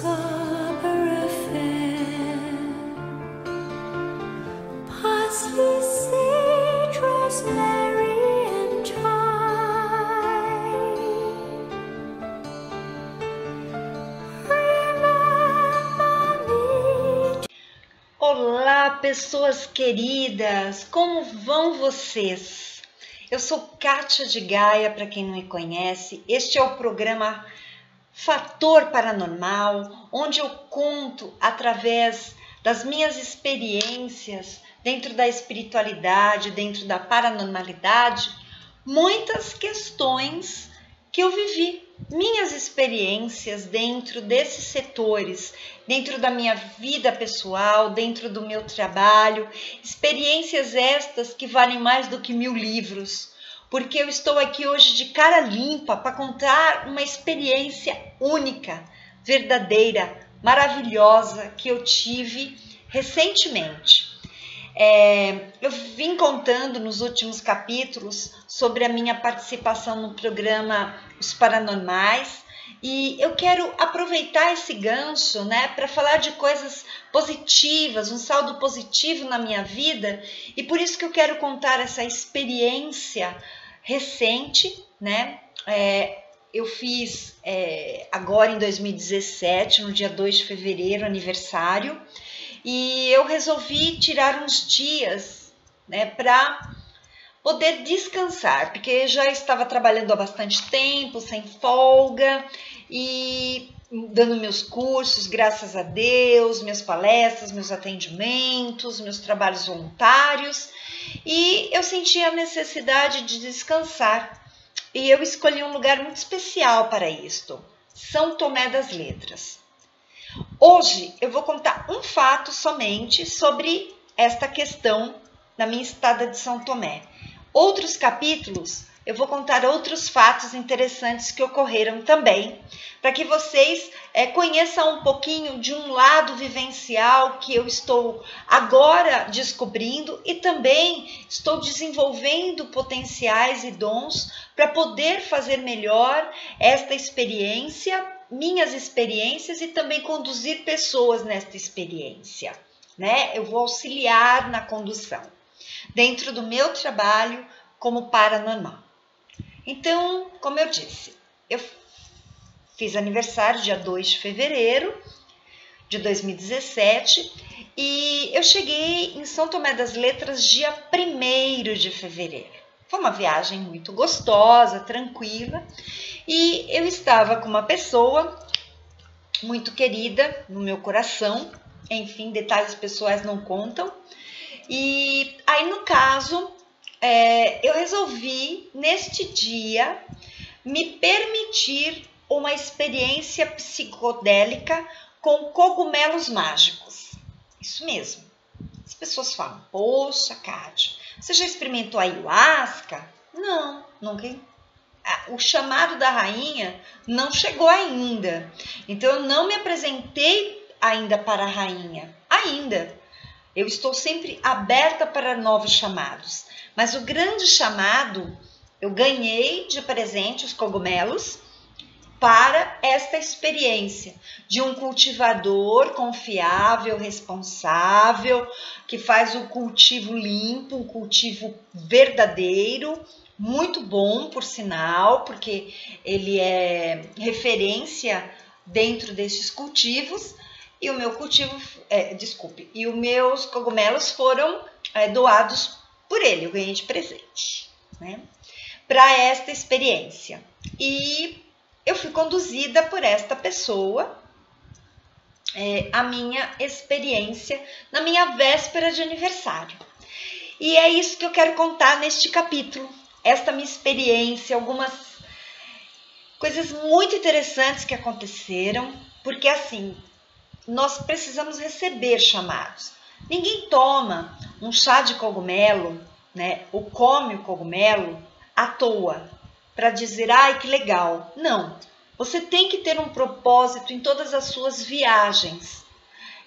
macabre affair. Parsley, sage, rosemary, and thyme. Remember me. Olá, pessoas queridas! Como vão vocês? Eu sou Kátia de Gaia, para quem não me conhece. Este é o programa Fator Paranormal, onde eu conto através das minhas experiências dentro da espiritualidade, dentro da paranormalidade, muitas questões que eu vivi, minhas experiências dentro desses setores, dentro da minha vida pessoal, dentro do meu trabalho, experiências estas que valem mais do que 1000 livros, porque eu estou aqui hoje de cara limpa para contar uma experiência única, verdadeira, maravilhosa que eu tive recentemente. Eu vim contando nos últimos capítulos sobre a minha participação no programa Os Paranormais e eu quero aproveitar esse gancho, né, para falar de coisas positivas, um saldo positivo na minha vida, e por isso que eu quero contar essa experiência recente, né? Eu fiz agora em 2017, no dia 2 de fevereiro, aniversário, e eu resolvi tirar uns dias, né, para poder descansar, porque já estava trabalhando há bastante tempo, sem folga, e dando meus cursos, graças a Deus, minhas palestras, meus atendimentos, meus trabalhos voluntários, e eu senti a necessidade de descansar. E eu escolhi um lugar muito especial para isto, São Tomé das Letras. Hoje eu vou contar um fato somente sobre esta questão da minha estada de São Tomé. Outros capítulos eu vou contar outros fatos interessantes que ocorreram também, para que vocês conheçam um pouquinho de um lado vivencial que eu estou agora descobrindo e também estou desenvolvendo potenciais e dons para poder fazer melhor esta experiência, minhas experiências, e também conduzir pessoas nesta experiência, né? Eu vou auxiliar na condução dentro do meu trabalho como paranormal. Então, como eu disse, eu fiz aniversário dia 2 de fevereiro de 2017 e eu cheguei em São Tomé das Letras dia 1º de fevereiro. Foi uma viagem muito gostosa, tranquila, e eu estava com uma pessoa muito querida no meu coração, enfim, detalhes pessoais não contam. E aí, no caso, eu resolvi, neste dia, me permitir uma experiência psicodélica com cogumelos mágicos. Isso mesmo. As pessoas falam, poxa, Kátia, você já experimentou ayahuasca? Não, nunca. O chamado da rainha não chegou ainda. Então, eu não me apresentei ainda para a rainha. Ainda. Eu estou sempre aberta para novos chamados. Mas o grande chamado, eu ganhei de presente os cogumelos para esta experiência de um cultivador confiável, responsável, que faz o cultivo limpo, um cultivo verdadeiro, muito bom, por sinal, porque ele é referência dentro desses cultivos. E o meu cultivo, e os meus cogumelos foram doados por ele, eu ganhei de presente, né, para esta experiência. E eu fui conduzida por esta pessoa, a minha experiência na minha véspera de aniversário. E é isso que eu quero contar neste capítulo, esta minha experiência, algumas coisas muito interessantes que aconteceram, porque assim, nós precisamos receber chamados. Ninguém toma um chá de cogumelo, né, ou come o cogumelo à toa, para dizer, ai, que legal. Não, você tem que ter um propósito em todas as suas viagens,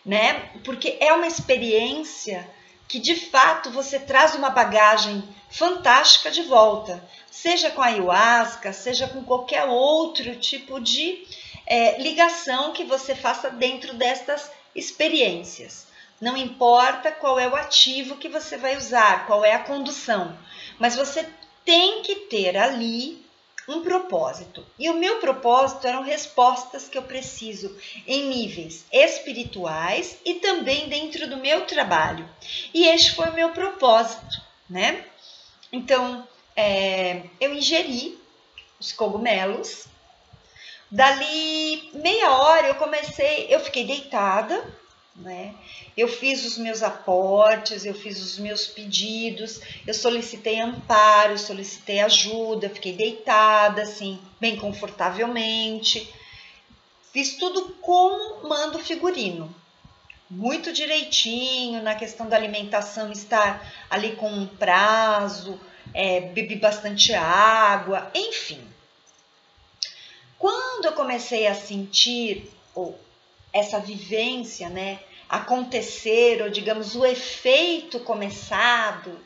né, porque é uma experiência que, de fato, você traz uma bagagem fantástica de volta, seja com a ayahuasca, seja com qualquer outro tipo de ligação que você faça dentro destas experiências. Não importa qual é o ativo que você vai usar, qual é a condução, mas você tem que ter ali um propósito. E o meu propósito eram respostas que eu preciso em níveis espirituais e também dentro do meu trabalho. E este foi o meu propósito, né? Então, eu ingeri os cogumelos. Dali meia hora eu fiquei deitada, né? Eu fiz os meus aportes, eu fiz os meus pedidos, eu solicitei amparo, solicitei ajuda, fiquei deitada, assim, bem confortavelmente. Fiz tudo como manda o figurino. Muito direitinho na questão da alimentação, estar ali com um prazo, bebi bastante água, enfim. Quando eu comecei a sentir essa vivência, né, acontecer, ou digamos, o efeito começado,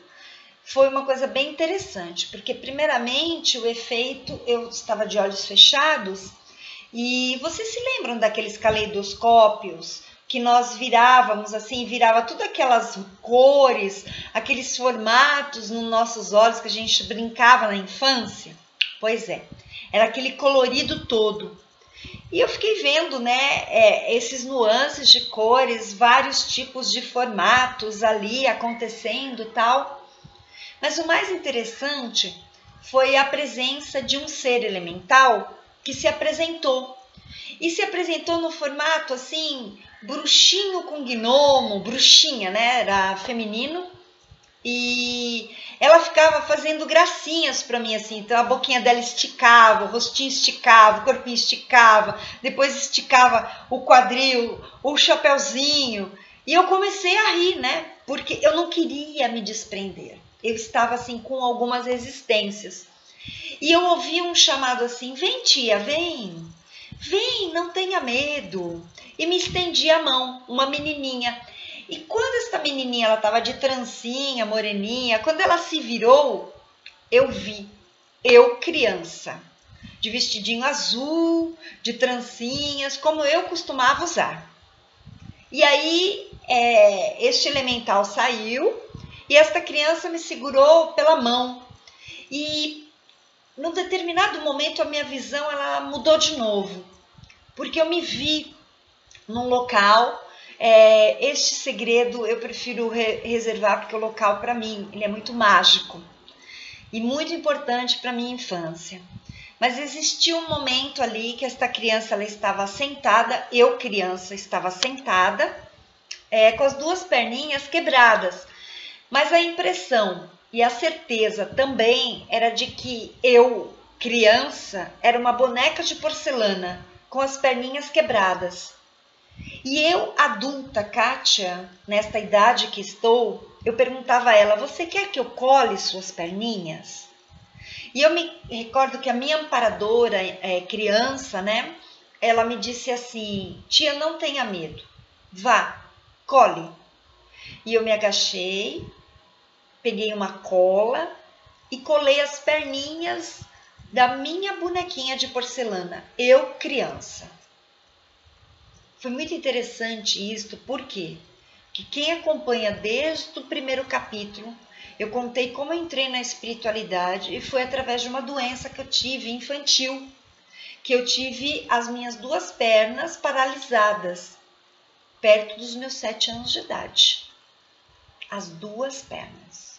foi uma coisa bem interessante, porque primeiramente o efeito, eu estava de olhos fechados, e vocês se lembram daqueles caleidoscópios que nós virávamos assim, virava tudo aquelas cores, aqueles formatos nos nossos olhos que a gente brincava na infância? Pois é, era aquele colorido todo. E eu fiquei vendo, né, esses nuances de cores, vários tipos de formatos ali acontecendo e tal. Mas o mais interessante foi a presença de um ser elemental que se apresentou. E se apresentou no formato assim, bruxinho com gnomo, bruxinha, né, era feminino. E ela ficava fazendo gracinhas para mim, assim, então a boquinha dela esticava, o rostinho esticava, o corpinho esticava, depois esticava o quadril, o chapeuzinho, e eu comecei a rir, né, porque eu não queria me desprender, eu estava assim com algumas resistências, e eu ouvi um chamado assim, vem tia, vem, não tenha medo, e me estendi a mão, uma menininha. E quando essa menininha, ela estava de trancinha, moreninha, quando ela se virou, eu vi, eu criança, de vestidinho azul, de trancinhas, como eu costumava usar. E aí, este elemental saiu e esta criança me segurou pela mão. E num determinado momento a minha visão ela mudou de novo, porque eu me vi num local. Este segredo eu prefiro reservar porque o local para mim ele é muito mágico e muito importante para minha infância. Mas existia um momento ali que esta criança ela estava sentada, eu criança estava sentada, com as duas perninhas quebradas, mas a impressão e a certeza também era de que eu criança era uma boneca de porcelana com as perninhas quebradas. E eu, adulta, Kátia, nesta idade que estou, eu perguntava a ela, você quer que eu cole suas perninhas? E eu me recordo que a minha amparadora, criança, né, ela me disse assim, tia, não tenha medo, vá, cole. E eu me agachei, peguei uma cola e colei as perninhas da minha bonequinha de porcelana, eu criança. Foi muito interessante isso, por quê? Porque quem acompanha desde o primeiro capítulo, eu contei como eu entrei na espiritualidade e foi através de uma doença que eu tive infantil, que eu tive as minhas duas pernas paralisadas, perto dos meus 7 anos de idade. As duas pernas.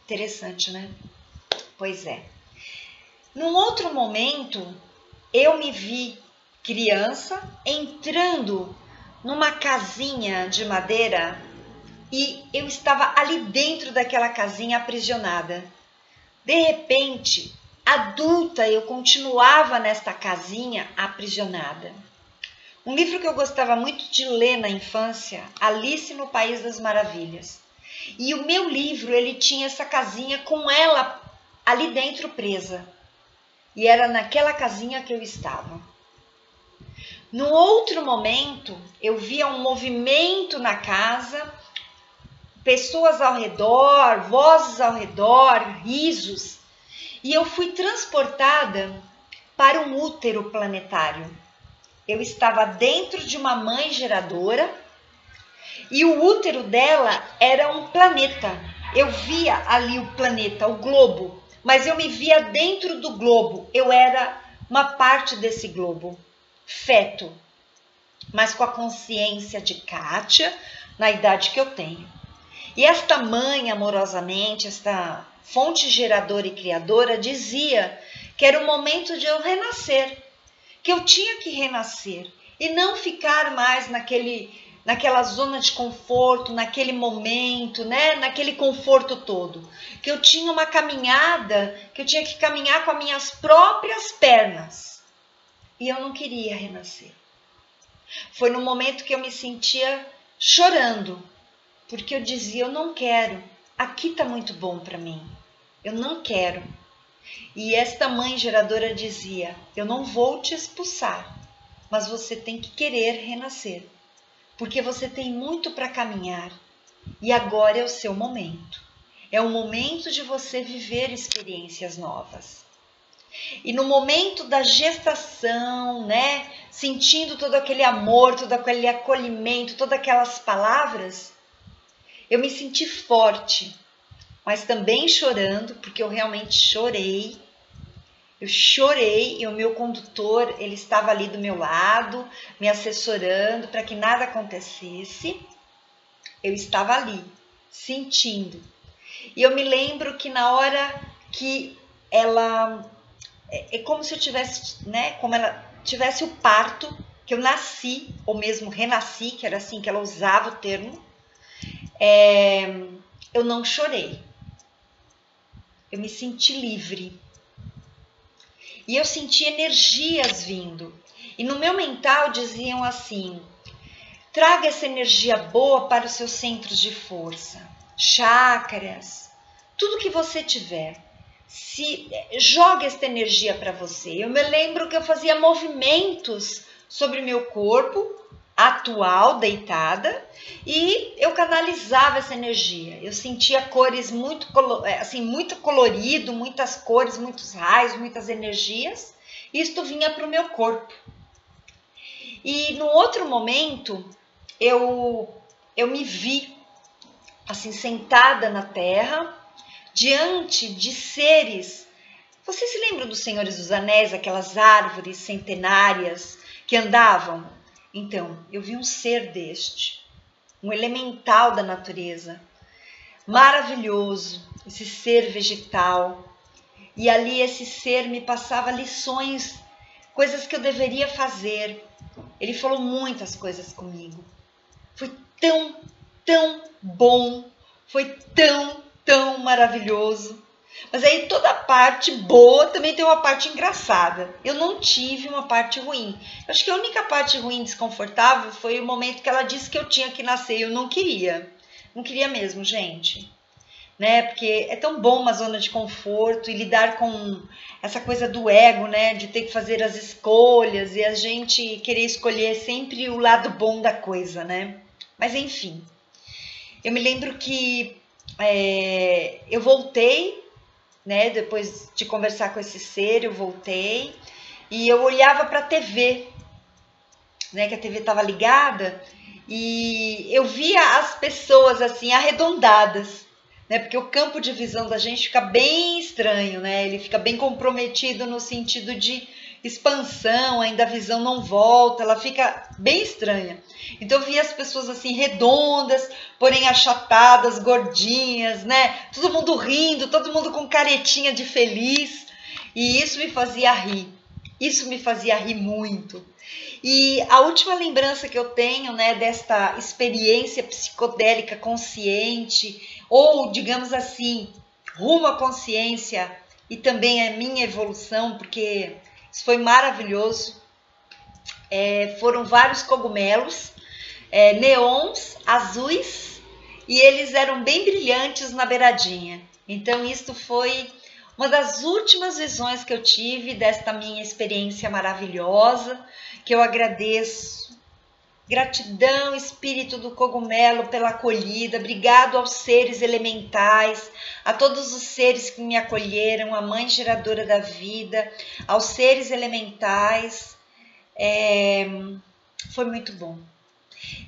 Interessante, né? Pois é. Num outro momento, eu me vi criança entrando numa casinha de madeira e eu estava ali dentro daquela casinha aprisionada. De repente, adulta, eu continuava nesta casinha aprisionada. Um livro que eu gostava muito de ler na infância, Alice no País das Maravilhas. E o meu livro, ele tinha essa casinha com ela ali dentro presa. E era naquela casinha que eu estava. No outro momento, eu via um movimento na casa, pessoas ao redor, vozes ao redor, risos, e eu fui transportada para um útero planetário. eu estava dentro de uma mãe geradora e o útero dela era um planeta. Eu via ali o planeta, o globo, mas eu me via dentro do globo. Eu era uma parte desse globo, feto, mas com a consciência de Kátia, na idade que eu tenho. E esta mãe, amorosamente, esta fonte geradora e criadora, dizia que era o momento de eu renascer, que eu tinha que renascer e não ficar mais naquela zona de conforto, naquele momento, né? Naquele conforto todo. Que eu tinha uma caminhada, que eu tinha que caminhar com as minhas próprias pernas. E eu não queria renascer. Foi no momento que eu me sentia chorando, porque eu dizia, eu não quero, aqui está muito bom para mim, eu não quero. E esta mãe geradora dizia, eu não vou te expulsar, mas você tem que querer renascer, porque você tem muito para caminhar e agora é o seu momento. É o momento de você viver experiências novas. E no momento da gestação, né, sentindo todo aquele amor, todo aquele acolhimento, todas aquelas palavras, eu me senti forte, mas também chorando, porque eu realmente chorei. Eu chorei e o meu condutor, ele estava ali do meu lado, me assessorando para que nada acontecesse. Eu estava ali, sentindo. E eu me lembro que na hora que ela... É como se eu tivesse, né? Como ela tivesse o parto, que eu nasci, ou mesmo renasci, que era assim que ela usava o termo. Eu não chorei. Eu me senti livre. E eu senti energias vindo. E no meu mental diziam assim, traga essa energia boa para os seus centros de força, chakras, tudo que você tiver. Joga esta energia para você. Eu me lembro que eu fazia movimentos sobre meu corpo atual, deitada, e eu canalizava essa energia. Eu sentia cores muito colorido, muitas cores, muitos raios, muitas energias. Isto vinha para o meu corpo. E no outro momento, eu me vi assim sentada na terra, diante de seres. Vocês se lembram dos Senhores dos Anéis, aquelas árvores centenárias que andavam? Então, eu vi um ser deste, um elemental da natureza, maravilhoso, esse ser vegetal. E ali esse ser me passava lições, coisas que eu deveria fazer. Ele falou muitas coisas comigo. Foi tão bom, foi tão maravilhoso. Mas aí toda a parte boa também tem uma parte engraçada. Eu não tive uma parte ruim. Eu acho que a única parte ruim, desconfortável, foi o momento que ela disse que eu tinha que nascer. Eu não queria. Não queria mesmo, gente. Né? Porque é tão bom uma zona de conforto e lidar com essa coisa do ego, né? De ter que fazer as escolhas e a gente querer escolher sempre o lado bom da coisa, né? Mas enfim. Eu me lembro que eu voltei, né? Depois de conversar com esse ser, eu voltei e eu olhava para a TV, né? Que a TV estava ligada e eu via as pessoas assim arredondadas, né? Porque o campo de visão da gente fica bem estranho, né? Ele fica bem comprometido no sentido de expansão, ainda a visão não volta, ela fica bem estranha. Então eu via as pessoas assim redondas, porém achatadas, gordinhas, né? Todo mundo rindo, todo mundo com caretinha de feliz. E isso me fazia rir. Isso me fazia rir muito. E a última lembrança que eu tenho, né, desta experiência psicodélica consciente, ou digamos assim, rumo à consciência e também a minha evolução, porque isso foi maravilhoso. Foram vários cogumelos, neons, azuis, e eles eram bem brilhantes na beiradinha. Então isto foi uma das últimas visões que eu tive desta minha experiência maravilhosa, que eu agradeço. Gratidão, espírito do cogumelo, pela acolhida. Obrigado aos seres elementais, a todos os seres que me acolheram, a mãe geradora da vida, aos seres elementais. Foi muito bom.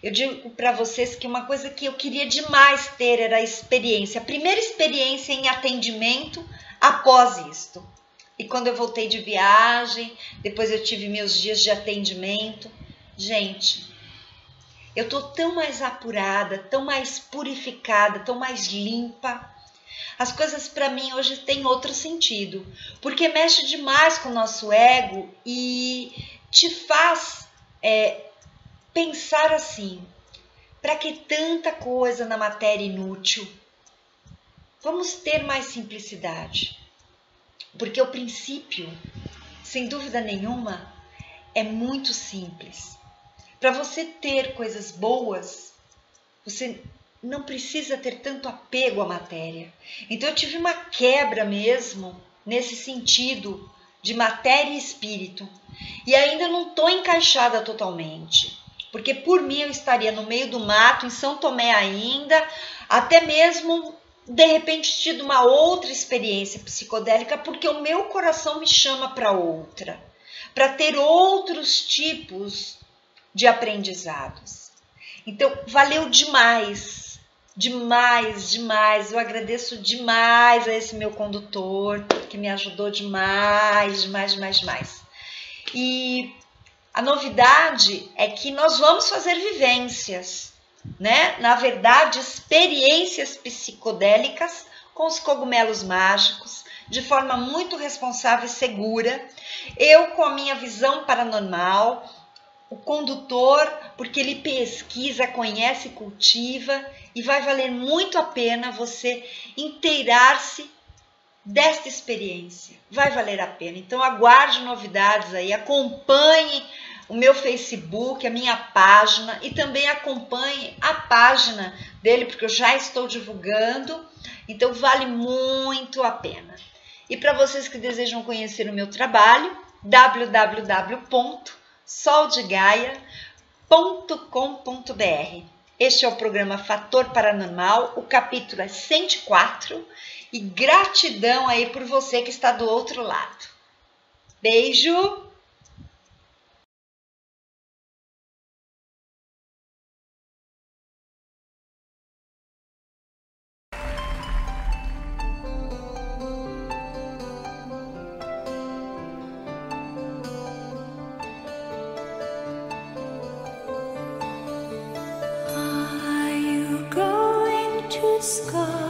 Eu digo para vocês que uma coisa que eu queria demais ter era a experiência, a primeira experiência em atendimento após isto. E quando eu voltei de viagem, depois eu tive meus dias de atendimento. Gente, eu tô tão mais apurada, tão mais purificada, tão mais limpa. As coisas para mim hoje têm outro sentido, porque mexe demais com o nosso ego e te faz pensar assim: para que tanta coisa na matéria inútil? Vamos ter mais simplicidade, porque o princípio, sem dúvida nenhuma, é muito simples. Para você ter coisas boas, você não precisa ter tanto apego à matéria. Então eu tive uma quebra mesmo nesse sentido de matéria e espírito. E ainda não estou encaixada totalmente, porque por mim eu estaria no meio do mato, em São Tomé ainda, até mesmo de repente tido uma outra experiência psicodélica, porque o meu coração me chama para outra, para ter outros tipos de aprendizados. Então valeu demais, demais, demais. Eu agradeço demais a esse meu condutor, que me ajudou demais, demais, demais, demais. E a novidade é que nós vamos fazer vivências, né? Na verdade, experiências psicodélicas com os cogumelos mágicos, de forma muito responsável e segura. Eu com a minha visão paranormal, o condutor, porque ele pesquisa, conhece, cultiva, e vai valer muito a pena você inteirar-se desta experiência. Vai valer a pena. Então aguarde novidades aí, acompanhe o meu Facebook, a minha página, e também acompanhe a página dele, porque eu já estou divulgando, então vale muito a pena. E para vocês que desejam conhecer o meu trabalho, www.soldegaia.com.br. Este é o programa Fator Paranormal, o capítulo é 104, e gratidão aí por você que está do outro lado. Beijo! Are you going to sky?